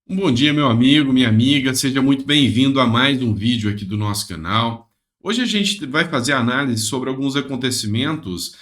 Um bom dia, meu amigo, minha amiga, seja muito bem-vindo a mais um vídeo aqui do nosso canal. Hoje a gente vai fazer análise sobre alguns acontecimentos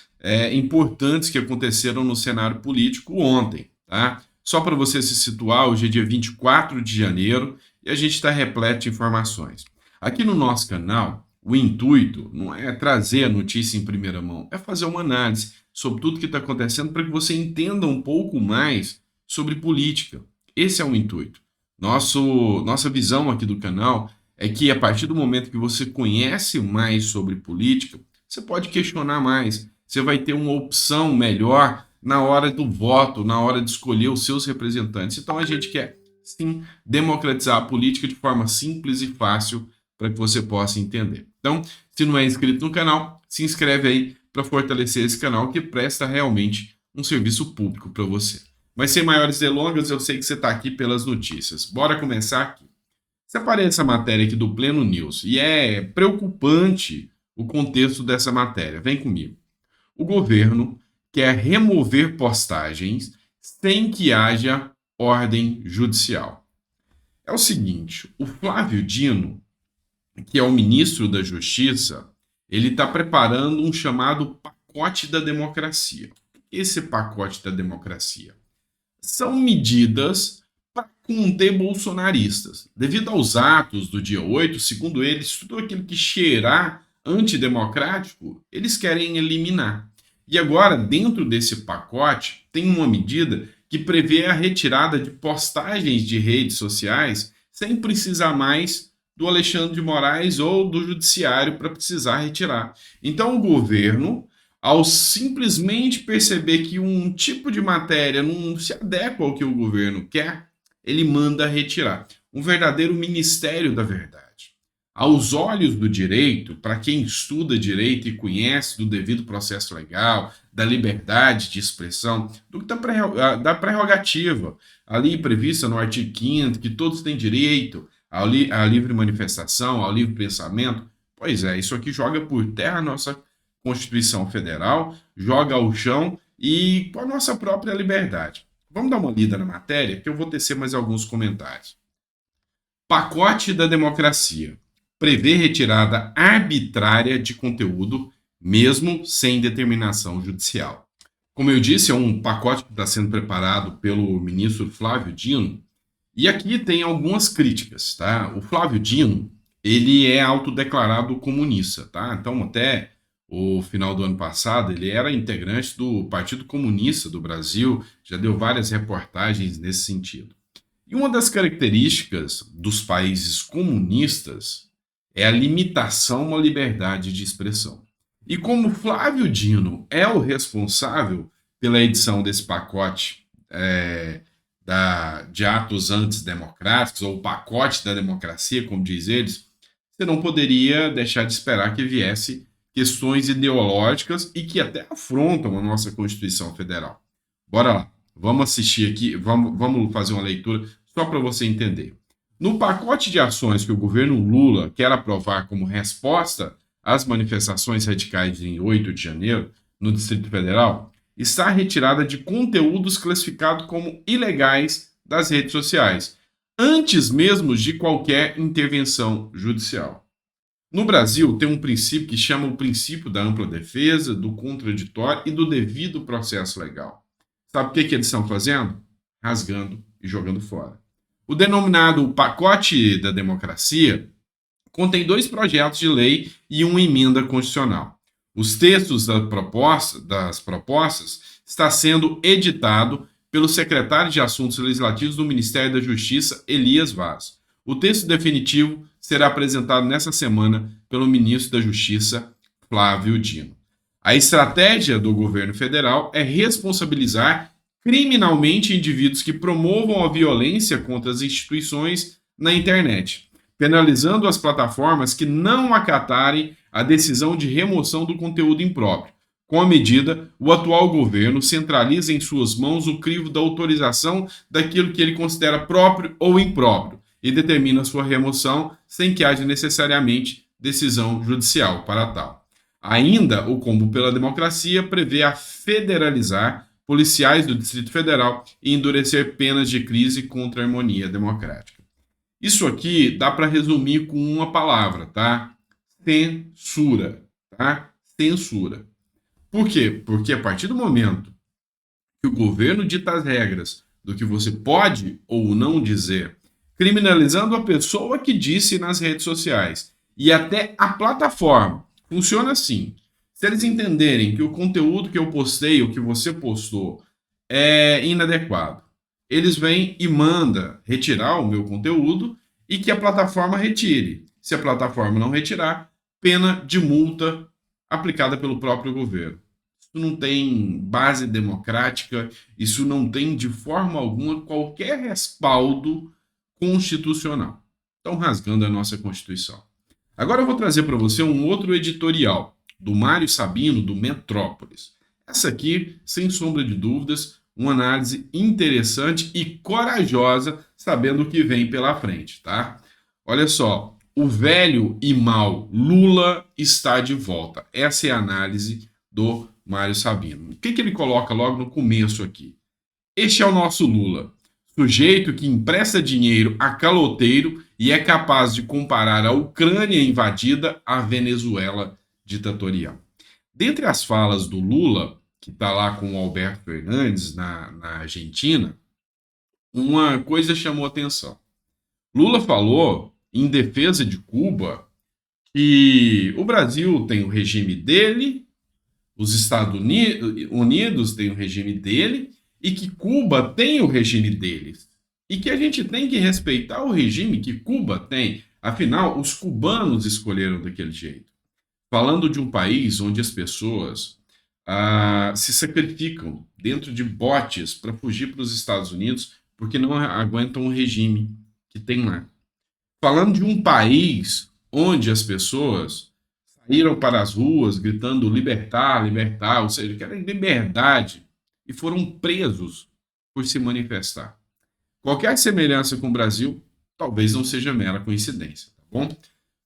importantes que aconteceram no cenário político ontem, tá? Só para você se situar, hoje é dia 24 de janeiro e a gente está repleto de informações. Aqui no nosso canal, o intuito não é trazer a notícia em primeira mão, é fazer uma análise sobre tudo que está acontecendo para que você entenda um pouco mais sobre política. Esse é o intuito. Nossa visão aqui do canal é que a partir do momento que você conhece mais sobre política, você pode questionar mais. Você vai ter uma opção melhor na hora do voto, na hora de escolher os seus representantes. Então a gente quer, sim, democratizar a política de forma simples e fácil para que você possa entender. Então, se não é inscrito no canal, se inscreve aí para fortalecer esse canal que presta realmente um serviço público para você. Mas sem maiores delongas, eu sei que você está aqui pelas notícias. Bora começar aqui. Separei essa matéria aqui do Pleno News e é preocupante o contexto dessa matéria. Vem comigo. O governo quer remover postagens sem que haja ordem judicial. É o seguinte, o Flávio Dino, que é o ministro da Justiça, ele está preparando um chamado pacote da democracia. Esse pacote da democracia são medidas para conter bolsonaristas. Devido aos atos do dia 8, segundo eles, tudo aquilo que cheirar antidemocrático, eles querem eliminar. E agora, dentro desse pacote, tem uma medida que prevê a retirada de postagens de redes sociais sem precisar mais do Alexandre de Moraes ou do judiciário para precisar retirar. Então, o governo, ao simplesmente perceber que um tipo de matéria não se adequa ao que o governo quer, ele manda retirar. Um verdadeiro ministério da verdade. Aos olhos do direito, para quem estuda direito e conhece do devido processo legal, da liberdade de expressão, da prerrogativa, ali prevista no artigo 5º, que todos têm direito à livre manifestação, ao livre pensamento, pois é, isso aqui joga por terra a nossa Constituição Federal, joga ao chão e com a nossa própria liberdade. Vamos dar uma lida na matéria, que eu vou tecer mais alguns comentários. Pacote da democracia. Prevê retirada arbitrária de conteúdo, mesmo sem determinação judicial. Como eu disse, é um pacote que está sendo preparado pelo ministro Flávio Dino, e aqui tem algumas críticas, tá? O Flávio Dino, ele é autodeclarado comunista, tá? Então, até o final do ano passado, ele era integrante do Partido Comunista do Brasil, já deu várias reportagens nesse sentido. E uma das características dos países comunistas é a limitação à liberdade de expressão. E como Flávio Dino é o responsável pela edição desse pacote de atos antidemocráticos, ou pacote da democracia, como diz eles, você não poderia deixar de esperar que viesse questões ideológicas e que até afrontam a nossa Constituição Federal. Bora lá, vamos assistir aqui, vamos fazer uma leitura só para você entender. No pacote de ações que o governo Lula quer aprovar como resposta às manifestações radicais em 8 de janeiro, no Distrito Federal, está a retirada de conteúdos classificados como ilegais das redes sociais, antes mesmo de qualquer intervenção judicial. No Brasil, tem um princípio que chama o princípio da ampla defesa, do contraditório e do devido processo legal. Sabe o que eles estão fazendo? Rasgando e jogando fora. O denominado pacote da democracia contém 2 projetos de lei e uma emenda constitucional. Os textos das propostas está sendo editado pelo secretário de Assuntos Legislativos do Ministério da Justiça, Elias Vaz. O texto definitivo será apresentado nessa semana pelo ministro da Justiça, Flávio Dino. A estratégia do governo federal é responsabilizar criminalmente indivíduos que promovam a violência contra as instituições na internet, penalizando as plataformas que não acatarem a decisão de remoção do conteúdo impróprio. Com a medida, o atual governo centraliza em suas mãos o crivo da autorização daquilo que ele considera próprio ou impróprio e determina sua remoção sem que haja necessariamente decisão judicial para tal. Ainda, o combo pela democracia prevê a federalizar policiais do Distrito Federal e endurecer penas de crise contra a harmonia democrática. Isso aqui dá para resumir com uma palavra, tá? Censura, tá? Censura. Por quê? Porque a partir do momento que o governo dita as regras do que você pode ou não dizer, criminalizando a pessoa que disse nas redes sociais e até a plataforma, funciona assim. Se eles entenderem que o conteúdo que eu postei ou que você postou é inadequado, eles vêm e mandam retirar o meu conteúdo e que a plataforma retire. Se a plataforma não retirar, pena de multa aplicada pelo próprio governo. Isso não tem base democrática, isso não tem de forma alguma qualquer respaldo constitucional. Estão rasgando a nossa Constituição. Agora eu vou trazer para você um outro editorial do Mário Sabino, do Metrópolis. Essa aqui, sem sombra de dúvidas, uma análise interessante e corajosa, sabendo o que vem pela frente, tá? Olha só, o velho e mau Lula está de volta. Essa é a análise do Mário Sabino. O que ele coloca logo no começo aqui? Este é o nosso Lula, sujeito que empresta dinheiro a caloteiro e é capaz de comparar a Ucrânia invadida à Venezuela ditatorial. Dentre as falas do Lula, que está lá com o Alberto Fernandes na Argentina, uma coisa chamou atenção. Lula falou, em defesa de Cuba, que o Brasil tem o regime dele, os Estados Unidos têm o regime dele e que Cuba tem o regime deles. E que a gente tem que respeitar o regime que Cuba tem. Afinal, os cubanos escolheram daquele jeito. Falando de um país onde as pessoas se sacrificam dentro de botes para fugir para os Estados Unidos porque não aguentam o regime que tem lá. Falando de um país onde as pessoas saíram para as ruas gritando libertar, libertar, ou seja, querem liberdade e foram presos por se manifestar. Qualquer semelhança com o Brasil talvez não seja mera coincidência, tá bom?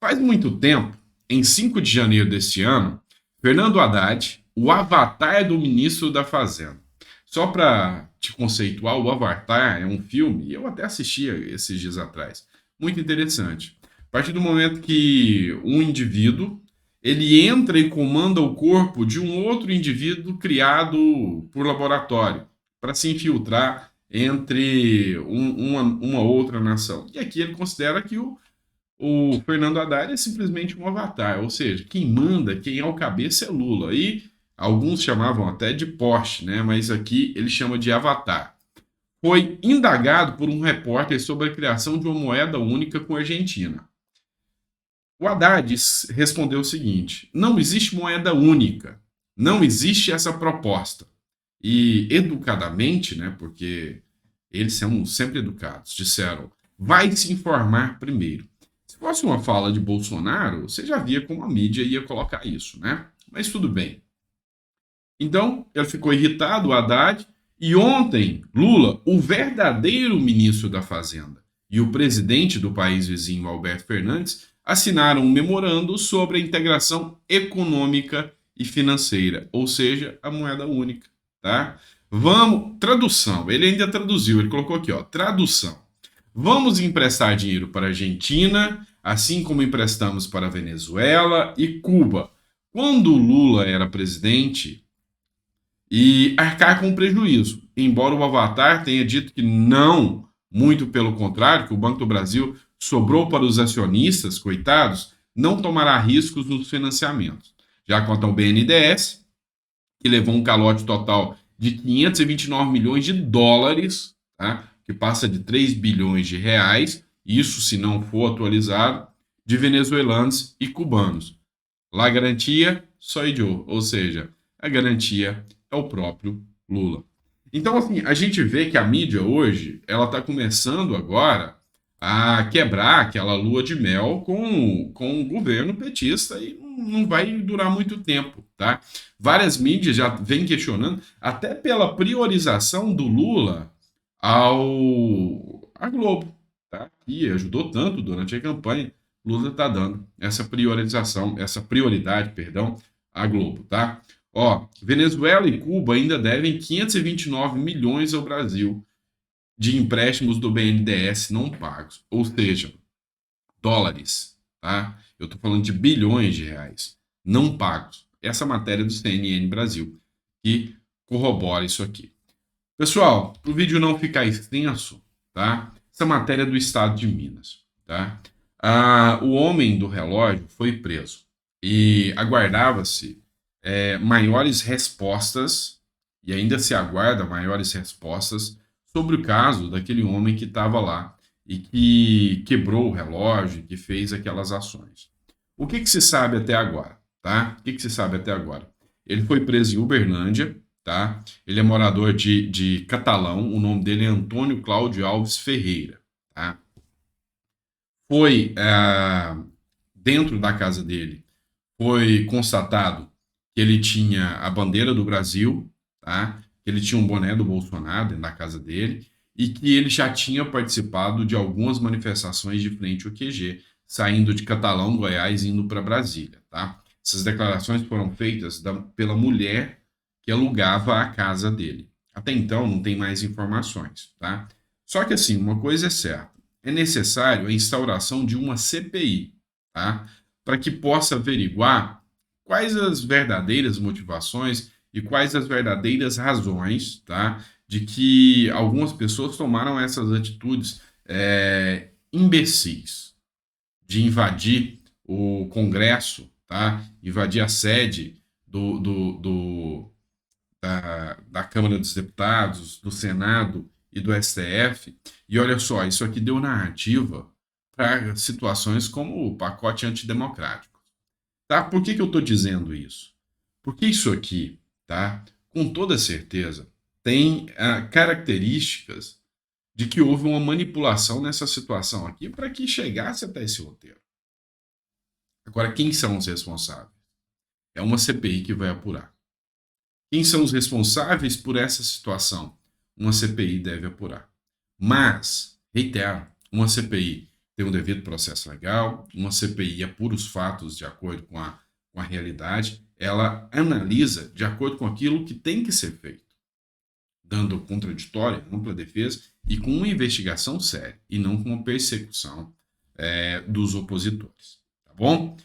Faz muito tempo, em 5 de janeiro deste ano, Fernando Haddad, o avatar do ministro da Fazenda. Só para te conceituar, o Avatar é um filme, e eu até assistia esses dias atrás. Muito interessante. A partir do momento que um indivíduo ele entra e comanda o corpo de um outro indivíduo criado por laboratório para se infiltrar entre uma outra nação. E aqui ele considera que o Fernando Haddad é simplesmente um avatar, ou seja, quem manda, quem é o cabeça é Lula. E alguns chamavam até de Porsche, né? Mas aqui ele chama de avatar. Foi indagado por um repórter sobre a criação de uma moeda única com a Argentina. O Haddad respondeu o seguinte: não existe moeda única, não existe essa proposta. E educadamente, né, porque eles são sempre educados, disseram: vai se informar primeiro. Se fosse uma fala de Bolsonaro, você já via como a mídia ia colocar isso, né? Mas tudo bem. Então, ele ficou irritado, o Haddad, e ontem, Lula, o verdadeiro ministro da Fazenda, e o presidente do país vizinho, Alberto Fernandes, assinaram um memorando sobre a integração econômica e financeira, ou seja, a moeda única, tá? Tradução, ele ainda traduziu, ele colocou aqui, ó, tradução. Vamos emprestar dinheiro para a Argentina, assim como emprestamos para a Venezuela e Cuba. Quando o Lula era presidente, e arcar com prejuízo, embora o Avatar tenha dito que não, muito pelo contrário, que o Banco do Brasil sobrou para os acionistas, coitados, não tomará riscos nos financiamentos. Já quanto ao BNDES, que levou um calote total de 529 milhões de dólares, tá? Que passa de 3 bilhões de reais, isso se não for atualizado, de venezuelanos e cubanos. La garantia soy yo, ou seja, a garantia é o próprio Lula. Então, assim, a gente vê que a mídia hoje, ela está começando agora a quebrar aquela lua de mel com o governo petista e não vai durar muito tempo, tá? Várias mídias já vêm questionando, até pela priorização do Lula à Globo, tá? Que ajudou tanto durante a campanha. Lula está dando essa priorização, essa prioridade, perdão, à Globo, tá? Ó, Venezuela e Cuba ainda devem 529 milhões ao Brasil de empréstimos do BNDES não pagos, ou seja, dólares, tá? Eu estou falando de bilhões de reais não pagos. Essa matéria do CNN Brasil que corrobora isso aqui. Pessoal, para o vídeo não ficar extenso, tá? Essa matéria é do estado de Minas, tá? O homem do relógio foi preso e aguardava-se maiores respostas, e ainda se aguarda maiores respostas sobre o caso daquele homem que estava lá e que quebrou o relógio, que fez aquelas ações. O que se sabe até agora, tá? O que se sabe até agora? Ele foi preso em Uberlândia, tá? Ele é morador de Catalão, o nome dele é Antônio Cláudio Alves Ferreira, tá? Foi dentro da casa dele, foi constatado que ele tinha a bandeira do Brasil, tá? Que ele tinha um boné do Bolsonaro dentro da casa dele e que ele já tinha participado de algumas manifestações de frente ao QG, saindo de Catalão, Goiás, indo para Brasília, tá? Essas declarações foram feitas pela mulher que alugava a casa dele. Até então não tem mais informações, tá? Só que assim, uma coisa é certa, é necessário a instauração de uma CPI, tá? Para que possa averiguar quais as verdadeiras motivações e quais as verdadeiras razões, tá? De que algumas pessoas tomaram essas atitudes imbecis de invadir o Congresso, tá? Invadir a sede da Câmara dos Deputados, do Senado e do STF. E olha só, isso aqui deu narrativa para situações como o pacote antidemocrático. Tá? Por que eu estou dizendo isso? Porque isso aqui, tá? Com toda certeza, tem características de que houve uma manipulação nessa situação aqui para que chegasse até esse roteiro. Agora, quem são os responsáveis? É uma CPI que vai apurar. Quem são os responsáveis por essa situação? Uma CPI deve apurar. Mas, reitero, uma CPI tem um devido processo legal, uma CPI apura os fatos de acordo com a realidade, ela analisa de acordo com aquilo que tem que ser feito, dando contraditória, ampla defesa e com uma investigação séria, e não com uma persecução dos opositores. Tá bom?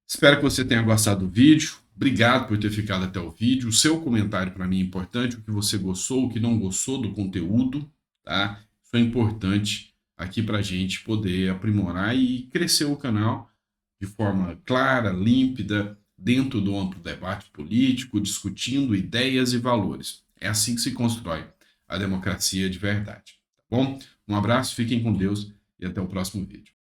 Espero que você tenha gostado do vídeo. Obrigado por ter ficado até o vídeo. O seu comentário para mim é importante, o que você gostou, o que não gostou do conteúdo, tá? Isso é importante aqui para a gente poder aprimorar e crescer o canal de forma clara, límpida, dentro do amplo debate político, discutindo ideias e valores. É assim que se constrói a democracia de verdade, tá bom? Um abraço, fiquem com Deus e até o próximo vídeo.